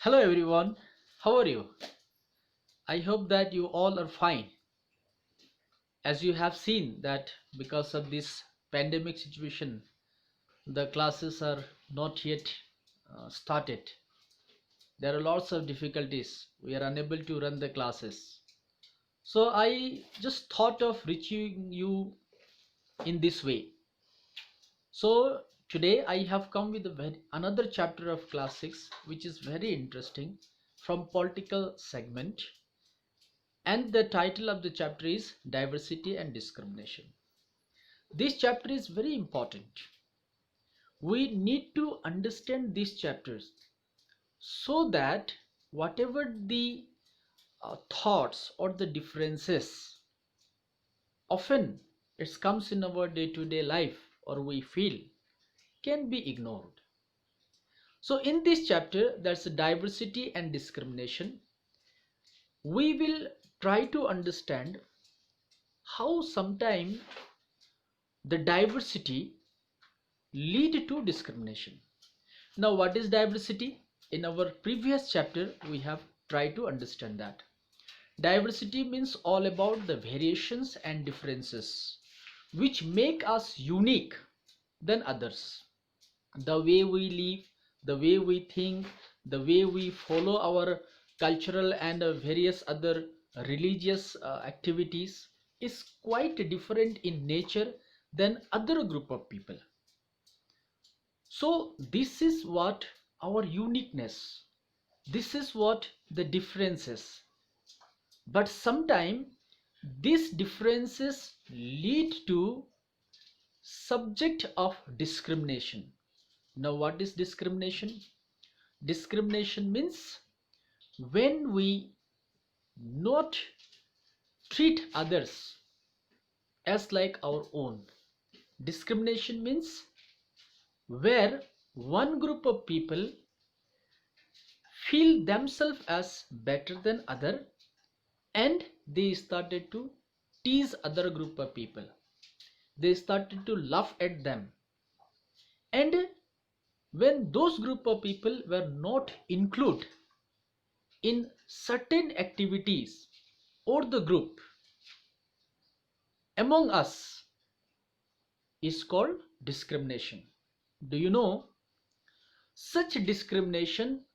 Hello everyone, how are you? I hope that you all are fine. As you have seen that because of this pandemic situation, the classes are not yet started. There are lots of difficulties. We are unable to run the classes. So I just thought of reaching you in this way. So today I have come with another chapter of class 6 which is very interesting from political segment. And the title of the chapter is Diversity and Discrimination. This chapter is very important. We need to understand these chapters so that whatever the thoughts or the differences often it comes in our day-to-day life or we feel can be ignored. So in this chapter there's a diversity and discrimination. We will try to understand how sometimes the diversity lead to discrimination. Now, what is diversity? In our previous chapter, we have tried to understand that. Diversity means all about the variations and differences which make us unique than others. The way we live, the way we think, the way we follow our cultural and various other religious activities is quite different in nature than other group of people. So this is what our uniqueness, this is what the difference is. But sometimes these differences lead to subject of discrimination. Now what is discrimination? Discrimination means when we not treat others as like our own. Discrimination means where one group of people feel themselves as better than other and they started to tease other group of people, they started to laugh at them, and when those group of people were not included in certain activities or the group among us is called discrimination. Do you know such discrimination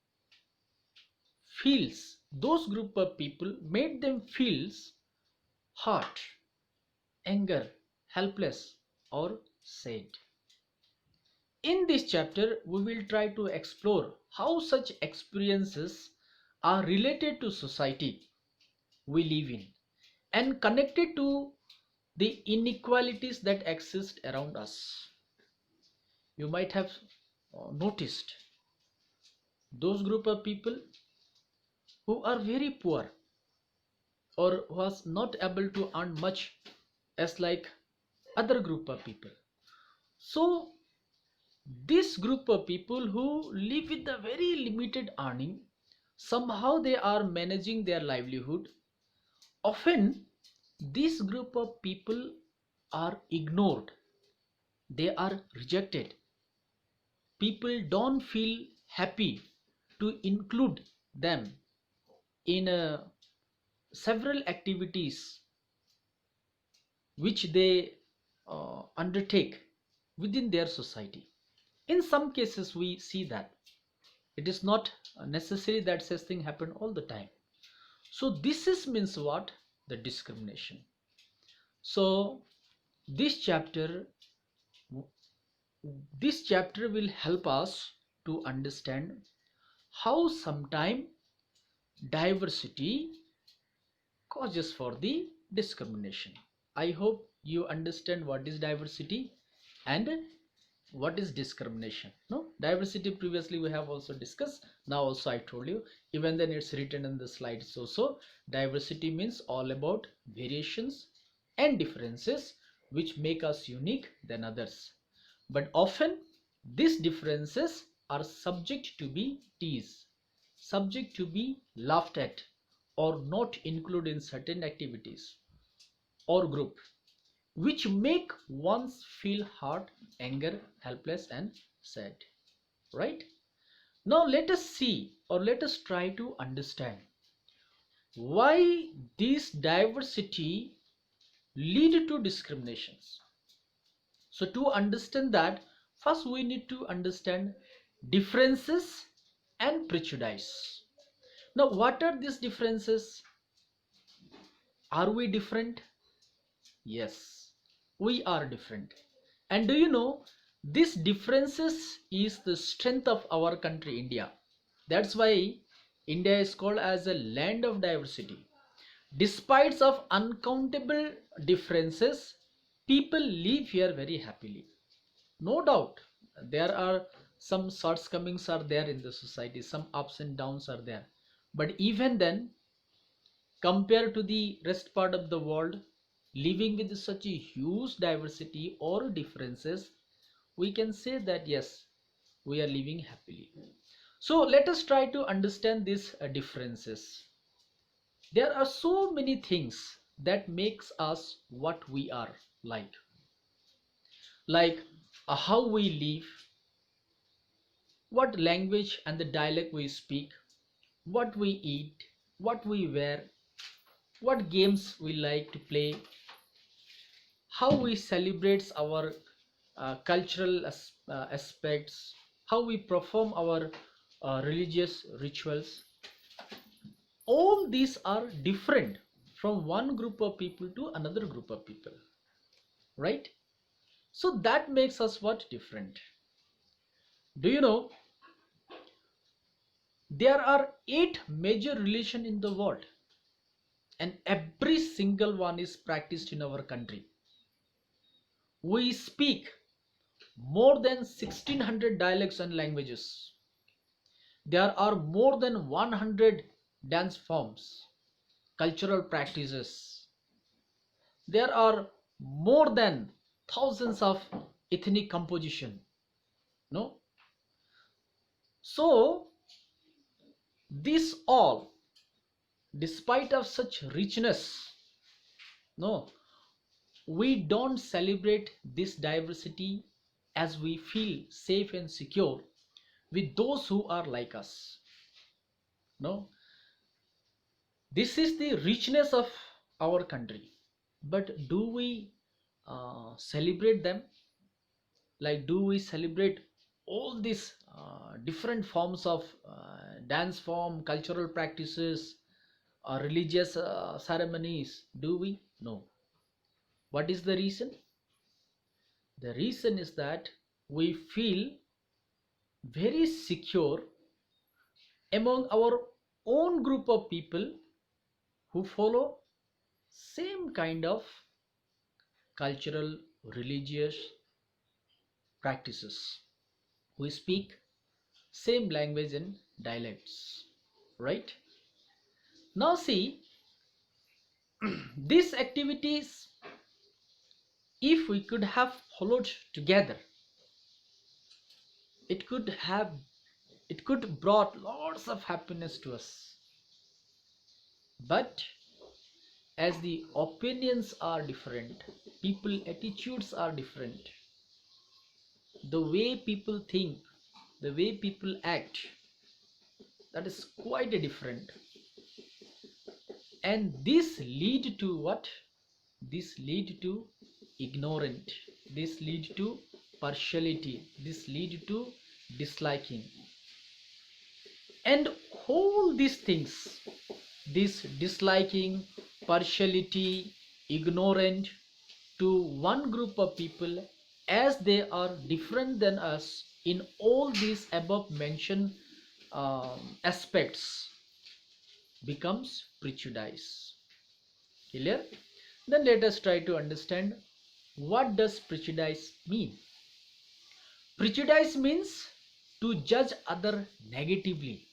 feels those group of people made them feels hurt, anger, helpless or sad. In this chapter we will try to explore how such experiences are related to society we live in and connected to the inequalities that exist around us. You might have noticed those group of people who are very poor or was not able to earn much as like other group of people. So this group of people who live with a very limited earning, somehow they are managing their livelihood. Often this group of people are ignored, they are rejected. People don't feel happy to include them in several activities which they undertake within their society. In some cases we see that it is not necessary that such thing happen all the time. So this is means what? The discrimination. So this chapter this chapter will help us to understand how sometime diversity causes for the discrimination. I hope you understand what is diversity and what is discrimination. No, diversity previously we have also discussed, now also I told you, even then it's written in the slides also. Diversity means all about variations and differences which make us unique than others, but often these differences are subject to be teased, subject to be laughed at or not included in certain activities or group which make one's feel hurt, anger, helpless and sad, right? Now let us see, or let us try to understand why this diversity lead to discriminations. So to understand that, first we need to understand differences and prejudice. Now what are these differences? Are we different? Yes, we are different. And do you know, this differences is the strength of our country, India. That's why India is called as a land of diversity. Despite of uncountable differences, people live here very happily. No doubt, there are some shortcomings are there in the society, some ups and downs are there. But even then, compared to the rest part of the world, living with such a huge diversity or differences, we can say that yes, we are living happily. So let us try to understand these differences. There are so many things that makes us what we are, like how we live, what language and the dialect we speak, what we eat, what we wear, what games we like to play, how we celebrate our cultural aspects, how we perform our religious rituals. All these are different from one group of people to another group of people, right? So that makes us what different. Do you know, there are 8 major religions in the world, and every single one is practiced in our country. We speak more than 1600 dialects and languages. There are more than 100 dance forms, cultural practices. There are more than thousands of ethnic composition. No? So this all, despite of such richness, no, we don't celebrate this diversity as we feel safe and secure with those who are like us. No, this is the richness of our country, but do we celebrate them? Like, do we celebrate all these different forms of dance form, cultural practices, religious ceremonies? Do we? No. What is the reason? The reason is that we feel very secure among our own group of people who follow same kind of cultural, religious practices. We speak same language and dialects, right? Now see, these activities, if we could have followed together, it could have it could brought lots of happiness to us. But as the opinions are different, people attitudes are different, the way people think, the way people act, that is quite a different. And this lead to what? This lead to ignorant, this lead to partiality, this lead to disliking. And all these things, this disliking, partiality, ignorant to one group of people, as they are different than us in all these above mentioned aspects, becomes prejudice. Clear? Then let us try to understand, what does prejudice mean? Prejudice means to judge other negatively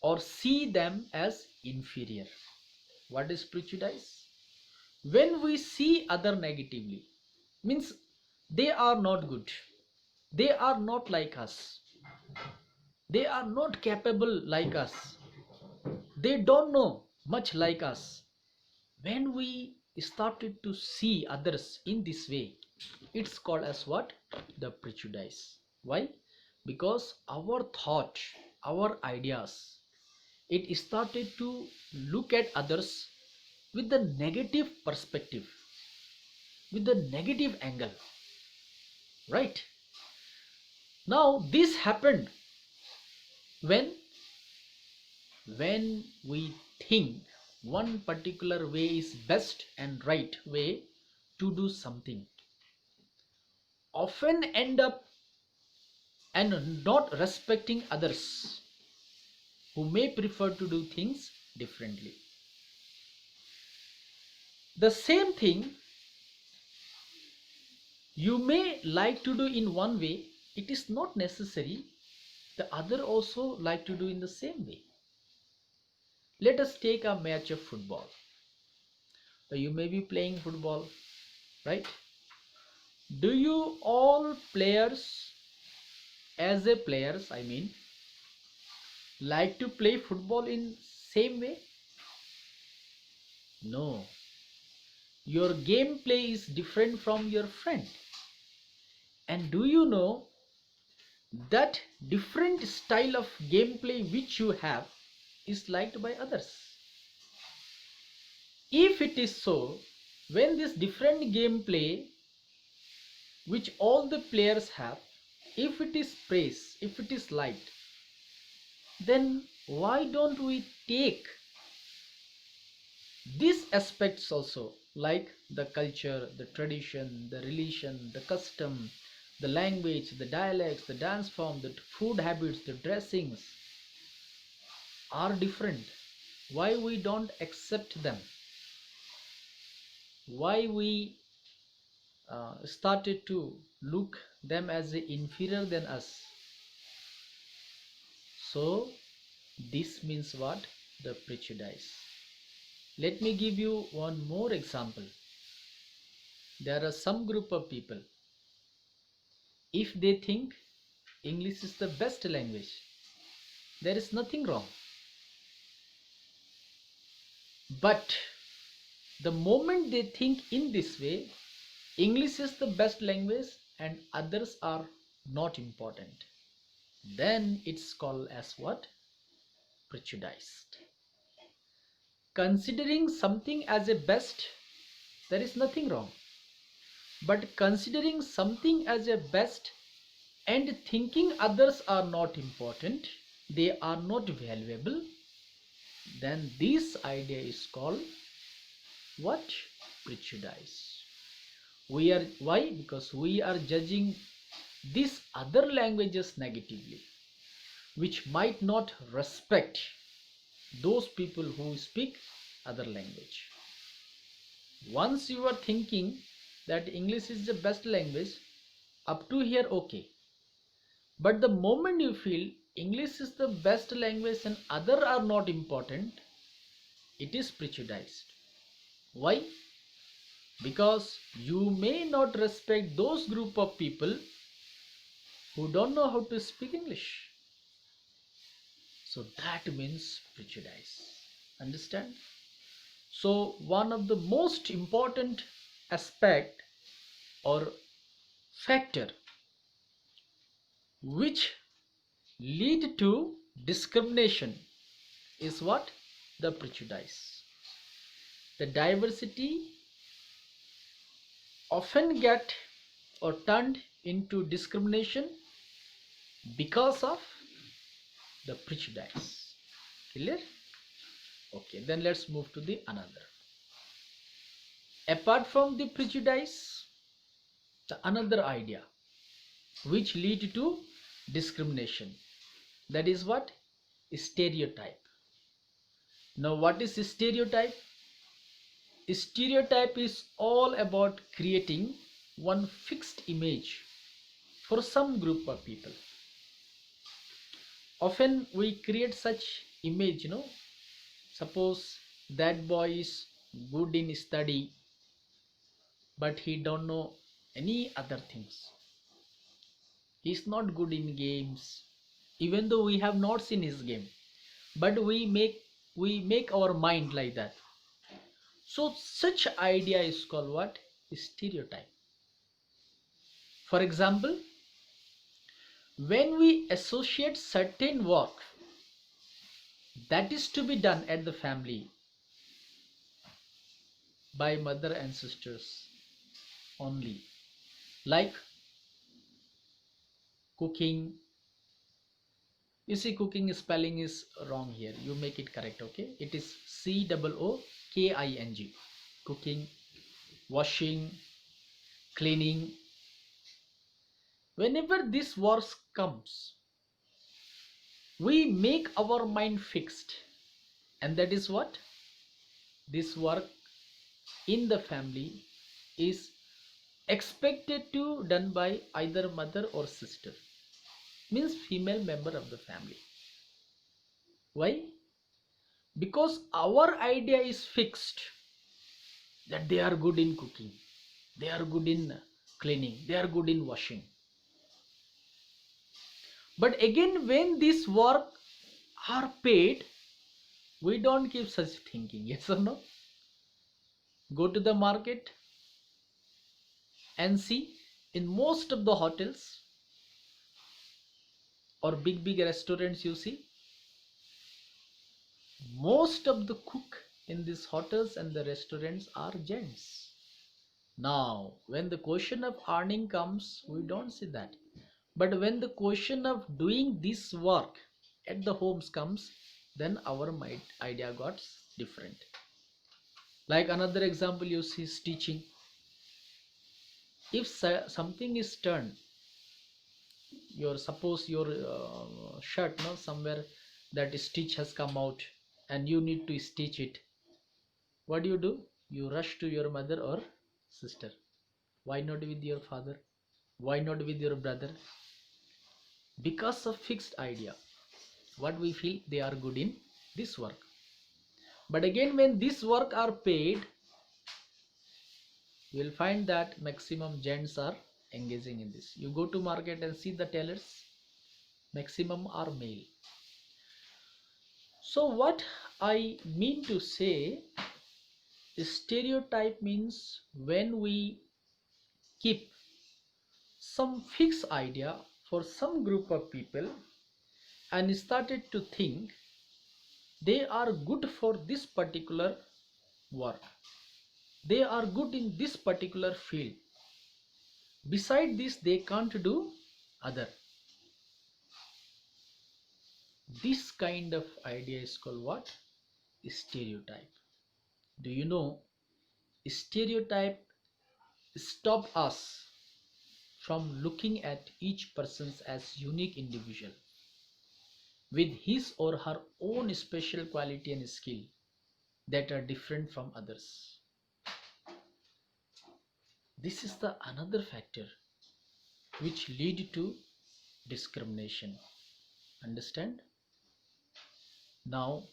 or see them as inferior. What is prejudice? When we see other negatively, means they are not good, they are not like us, they are not capable like us, they don't know much like us. When we started to see others in this way, it's called as what? The prejudice. Why? because our thought, our ideas, it started to look at others with the negative perspective, with the negative angle, right? Now this happened when we think one particular way is best and right way to do something, often end up and not respecting others who may prefer to do things differently. The same thing you may like to do in one way, it is not necessary the other also like to do in the same way. Let us take a match of football. Now you may be playing football, right? Do you all players, as a players, I mean, like to play football in same way? No. Your gameplay is different from your friend. And do you know that different style of gameplay which you have is liked by others? If it is so, when this different gameplay which all the players have, if it is praised, if it is liked, then why don't we take these aspects also, like the culture, the tradition, the religion, the custom, the language, the dialects, the dance form, the food habits, the dressings are different. Why we don't accept them? Why we started to look them as inferior than us? So this means what? The prejudice. Let me give you one more example. There are some group of people, if they think English is the best language, there is nothing wrong. But the moment they think in this way, English is the best language and others are not important, then it's called as what? Prejudiced. Considering something as a best, there is nothing wrong. But considering something as a best and thinking others are not important, they are not valuable, then this idea is called what? Prejudice. We are, why? Because we are judging these other languages negatively, which might not respect those people who speak other language. Once you are thinking that English is the best language, up to here okay. But the moment you feel English is the best language and other are not important, it is prejudiced. Why? Because you may not respect those group of people who don't know how to speak English. So that means prejudice. Understand? So one of the most important aspect or factor which lead to discrimination is what? The prejudice. The diversity often get or turned into discrimination because of the prejudice. Clear? Okay, then let's move to the another. Apart from the prejudice, the another idea which lead to discrimination, that is what? Stereotype. Now what is stereotype? Stereotype is all about creating one fixed image for some group of people. Often we create such image, suppose that boy is good in study but he don't know any other things. He is not good in games, even though we have not seen his game, but we make our mind like that. So such idea is called what? Stereotype. For example, when we associate certain work that is to be done at the family by mother and sisters only, like cooking. You see, cooking spelling is wrong here. You make it correct, okay? It is Cooking. Cooking, washing, cleaning. Whenever this work comes, we make our mind fixed, and that is what this work in the family is expected to done by either mother or sister, means female member of the family. Why? Because our idea is fixed that they are good in cooking, they are good in cleaning, they are good in washing. But again, when this work are paid, we don't keep such thinking. Yes or no? Go to the market and see, in most of the hotels or big restaurants, you see, most of the cook in these hotels and the restaurants are gents. Now, when the question of earning comes, we don't see that. But when the question of doing this work at the homes comes, then our idea got different. Like another example, you see stitching. If something is turned, suppose your shirt, no, somewhere that stitch has come out and you need to stitch it, what do? You rush to your mother or sister. Why not with your father? Why not with your brother? Because of fixed idea, what we feel they are good in this work. But again, when this work are paid, you will find that maximum gents are engaging in this. You go to market and see the tailors, maximum are male. So what I mean to say, stereotype means when we keep some fixed idea for some group of people and started to think they are good for this particular work, they are good in this particular field, beside this they can't do other. This kind of idea is called what? Stereotype. Do you know, stereotype stop us from looking at each person as unique individual with his or her own special quality and skill that are different from others. This is the another factor which lead to discrimination. Understand? Now,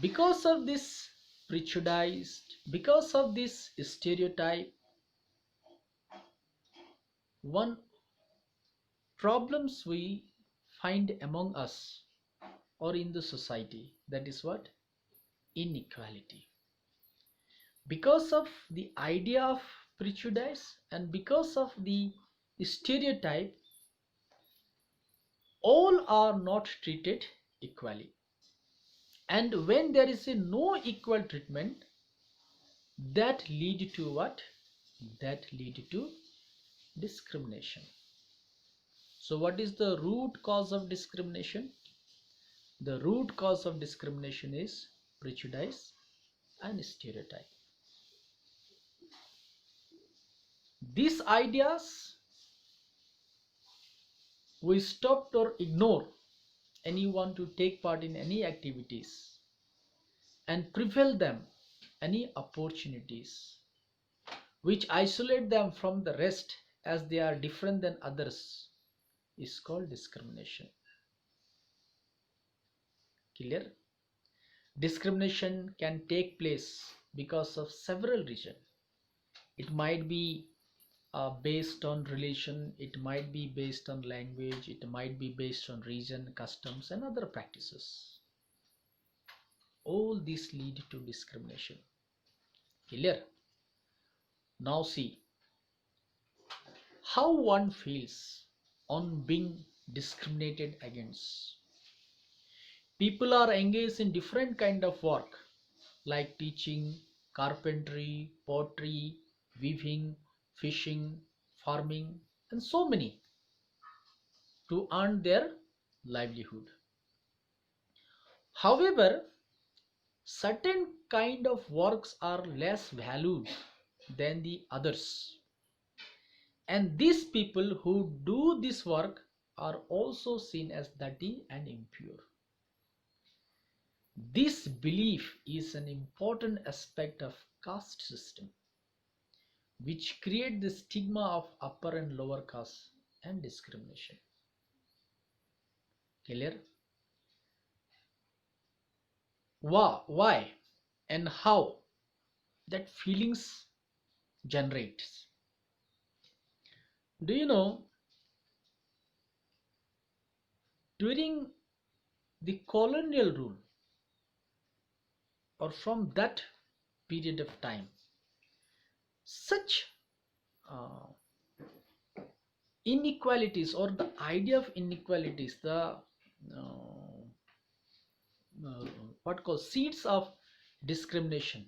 because of this prejudice, because of this stereotype, one problems we find among us or in the society, that is what? Inequality. Because of the idea of prejudice and because of the stereotype, all are not treated equally. And when there is a no equal treatment, that lead to what? That lead to discrimination. So what is the root cause of discrimination? The root cause of discrimination is prejudice and stereotype. These ideas we stopped or ignore anyone to take part in any activities and prevent them any opportunities which isolate them from the rest as they are different than others is called discrimination. Clear? Discrimination can take place because of several reasons. It might be based on religion, it might be based on language, it might be based on region, customs, and other practices. All these lead to discrimination. Clear? Now see how one feels on being discriminated against. People are engaged in different kind of work like teaching, carpentry, pottery, weaving, fishing, farming, and so many to earn their livelihood. However, certain kind of works are less valued than the others, and these people who do this work are also seen as dirty and impure. This belief is an important aspect of caste system which create the stigma of upper and lower caste and discrimination. Clear? Why and how that feelings generates? Do you know, during the colonial rule or from that period of time, such uh, inequalities or the idea of inequalities, the uh, what called seeds of discrimination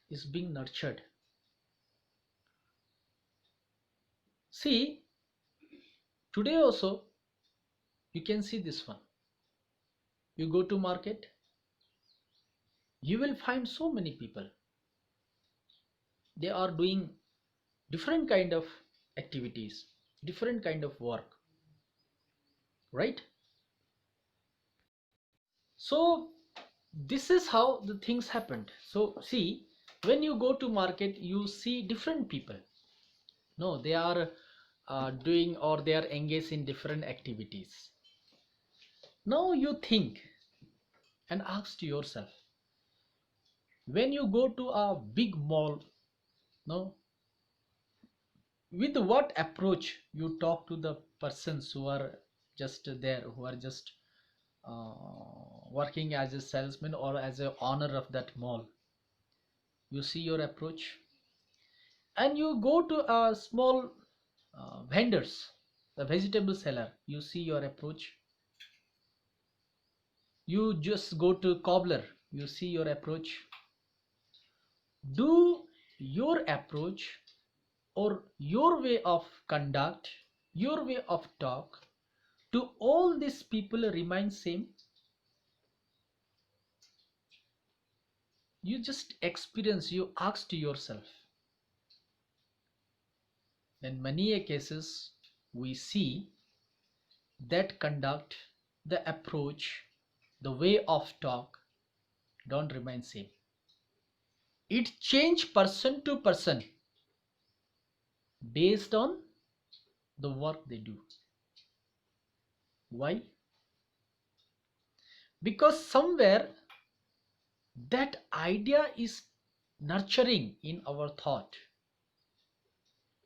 is being nurtured. See, today also you can see this one. You go to market, you will find so many people. They are doing different kind of activities, different kind of work, right? So this is how the things happened. So see, when you go to market, you see different people. No, they are doing or they are engaged in different activities. Now you think and ask to yourself, when you go to a big mall, no, with what approach you talk to the persons who are just there, who are just working as a salesman or as a owner of that mall? You see your approach. And you go to a small vendors, the vegetable seller, you see your approach. You just go to cobbler, you see your approach. Do your approach or your way of conduct, your way of talk to all these people remain same? You just experience, you ask to yourself. In many a cases we see that conduct, the approach, the way of talk don't remain same. It change person to person based on the work they do. Why? Because somewhere that idea is nurturing in our thought,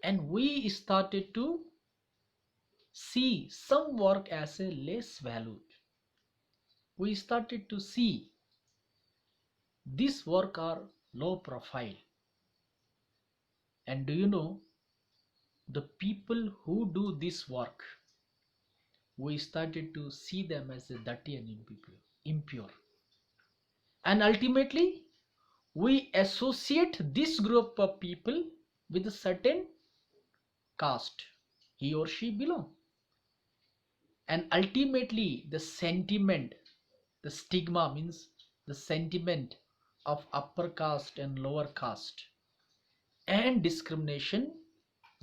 and we started to see some work as a less valued. We started to see this work are low profile. And do you know, the people who do this work, we started to see them as a dirty and impure. And ultimately, we associate this group of people with a certain caste he or she belong. And ultimately, the sentiment, the stigma means the sentiment of upper caste and lower caste and discrimination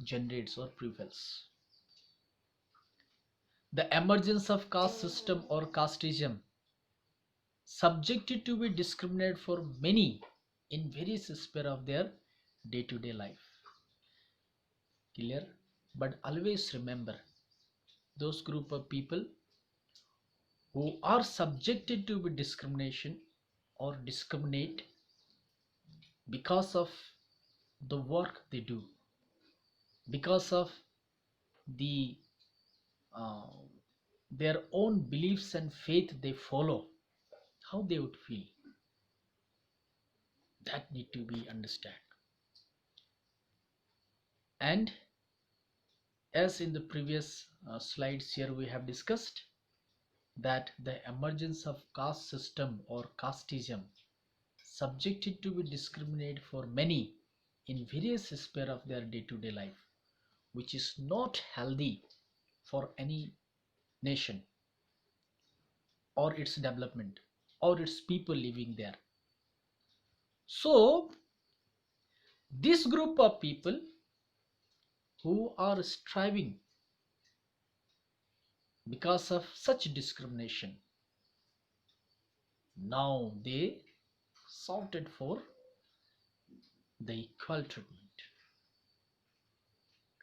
generates or prevails. The emergence of caste system or casteism subjected to be discriminated for many in various sphere of their day-to-day life. Clear? But always remember, those group of people who are subjected to be discrimination or discriminate because of the work they do, because of the uh, their own beliefs and faith they follow, how they would feel, that need to be understood. And As in the previous slides here we have discussed that the emergence of caste system or casteism subjected to be discriminated for many in various spheres of their day-to-day life, which is not healthy for any nation or its development or its people living there. So this group of people who are striving because of such discrimination, now they shouted for the equal treatment.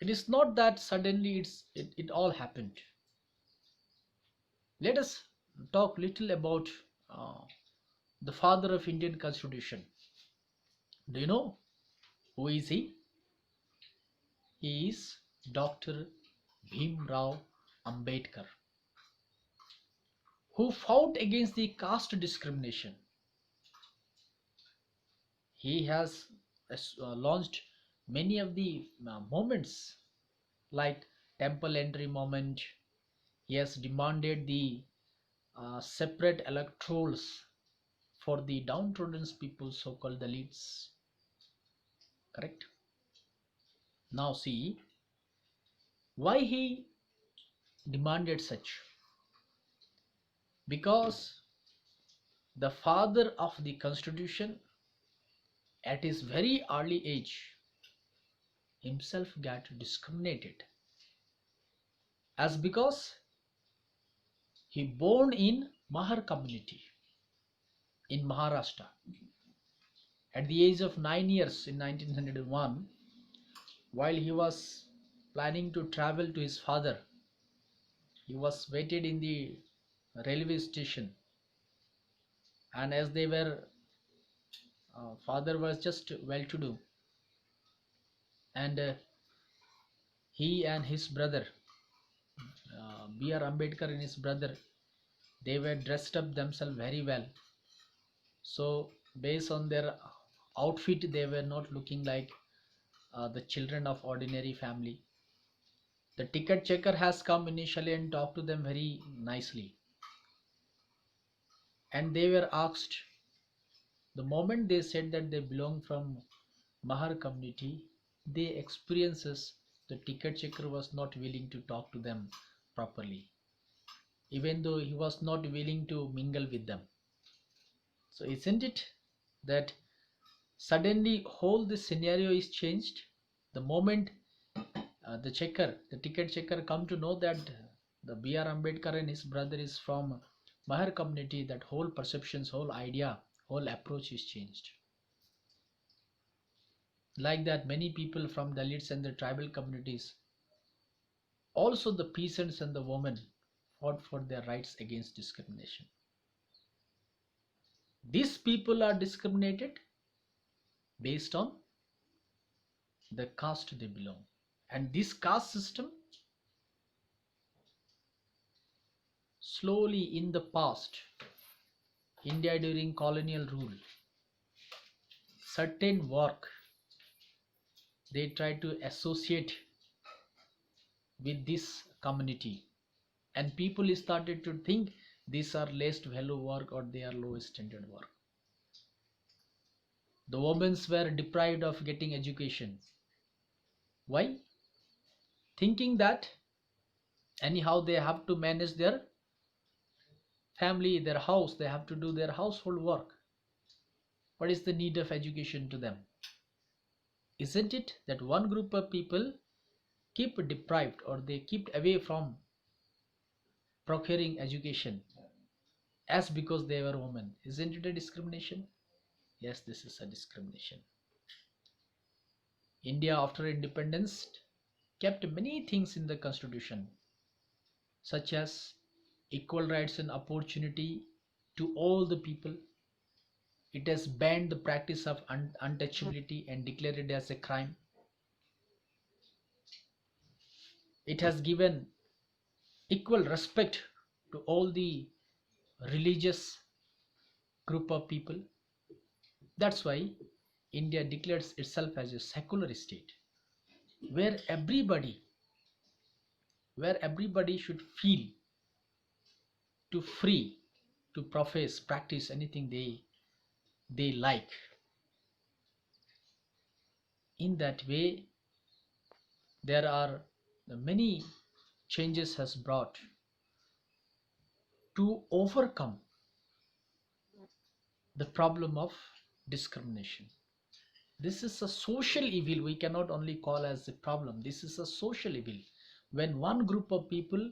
It is not that suddenly it all happened. Let us talk little about uh, the father of Indian Constitution. Do you know who is he? He is Dr. Bhim Rao Ambedkar, who fought against the caste discrimination. He has launched many of the movements like temple entry movement. He has demanded the separate electorals for the downtrodden people, so-called Dalits. Correct? Now see why he demanded such. Because the father of the constitution at his very early age himself got discriminated, as because he born in Mahar community in Maharashtra at the age of 9 years in 1901. While he was planning to travel to his father, he was waited in the railway station, and as they were father was just well to do, and he and his brother B.R. Ambedkar and his brother, they were dressed up themselves very well. So based on their outfit, they were not looking like the children of ordinary family. The ticket checker has come initially and talked to them very nicely, and they were asked. The moment they said that they belong from Mahar community, they experiences the ticket checker was not willing to talk to them properly, even though he was not willing to mingle with them. So isn't it that suddenly whole this scenario is changed the moment the ticket checker come to know that the B.R. Ambedkar and his brother is from Mahar community, that whole perceptions, whole idea, whole approach is changed. Like that, many people from Dalits and the tribal communities, also the peasants and the women, fought for their rights against discrimination. These people are discriminated based on the caste they belong. And this caste system, slowly in the past, India during colonial rule, certain work they try to associate with this community, and people started to think these are less value work or they are low standard work. The women were deprived of getting education. Why? Thinking that anyhow they have to manage their family, their house, they have to do their household work. What is the need of education to them? Isn't it that one group of people keep deprived or they keep away from procuring education as because they were women? Isn't it a discrimination? Yes, this is a discrimination. India after independence kept many things in the constitution, such as equal rights and opportunity to all the people. It has banned the practice of untouchability and declared it as a crime. It has given equal respect to all the religious group of people. That's why India declares itself as a secular state where everybody where everybody should feel to free to profess, practice anything they like. In that way, there are many changes has brought to overcome the problem of discrimination. This is a social evil, we cannot only call as a problem. This is a social evil. When one group of people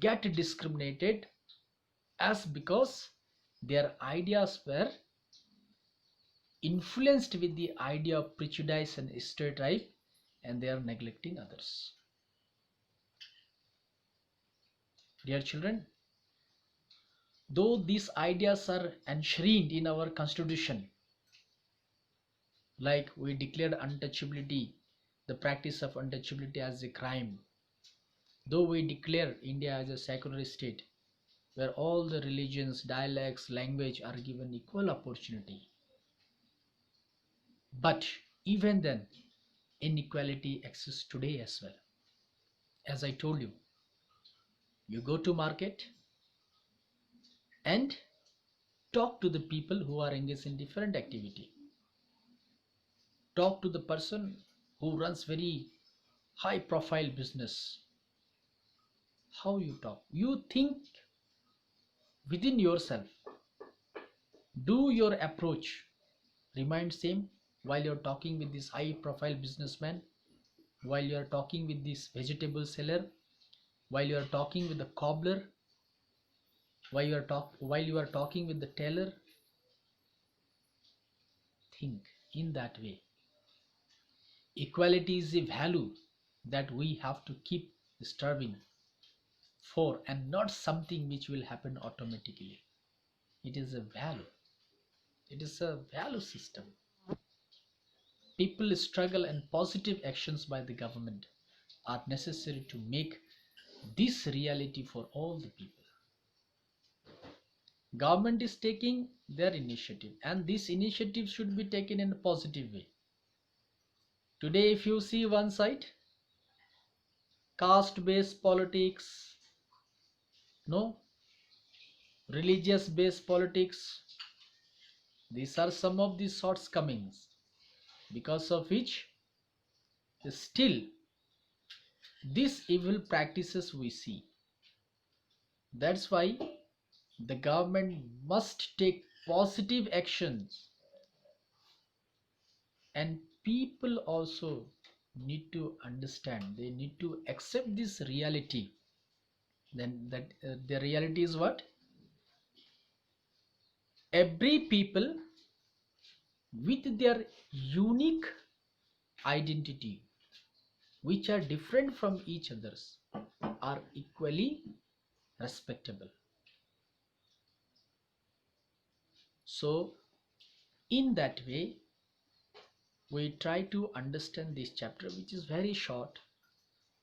get discriminated as because their ideas were influenced with the idea of prejudice and stereotype, and they are neglecting others. Dear children, though these ideas are enshrined in our constitution, like we declared untouchability, the practice of untouchability as a crime, though we declare India as a secular state where all the religions, dialects, language are given equal opportunity, but even then inequality exists today as well. As I told you, you go to market and talk to the people who are engaged in different activity. Talk to the person who runs very high profile business. How you talk? You think within yourself. Do your approach remain same while you're talking with this high profile businessman, while you're talking with this vegetable seller, while you're talking with the cobbler, while you are talking with the tailor? Think in that way. Equality is a value that we have to keep striving for, and not something which will happen automatically. It is a value. It is a value system. People struggle and positive actions by the government are necessary to make this reality for all the people. Government is taking their initiative, and this initiative should be taken in a positive way. Today, if you see one side, caste based politics, no, religious based politics, these are some of the shortcomings because of which still these evil practices we see. That's why the government must take positive actions, and people also need to understand, they need to accept this reality. Then that the reality is what? Every people with their unique identity, which are different from each others, are equally respectable. So in that way, we try to understand this chapter, which is very short,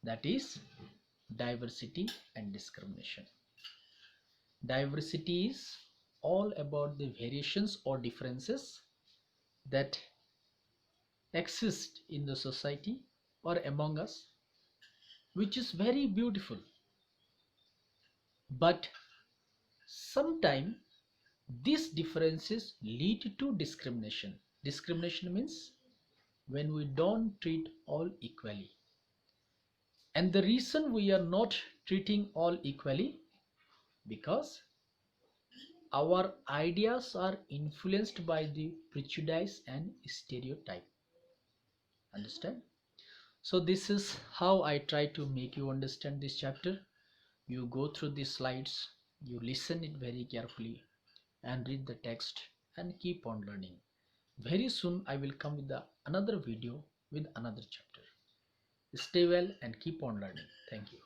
that is diversity and discrimination. Diversity is all about the variations or differences that exist in the society or among us, which is very beautiful. But sometimes these differences lead to discrimination. Discrimination means when we don't treat all equally. And the reason we are not treating all equally, because our ideas are influenced by the prejudice and stereotype. Understand? So this is how I try to make you understand this chapter. You go through these slides, you listen it very carefully, and read the text and keep on learning. Very soon I will come with another video with another chapter. Stay well and keep on learning. Thank you.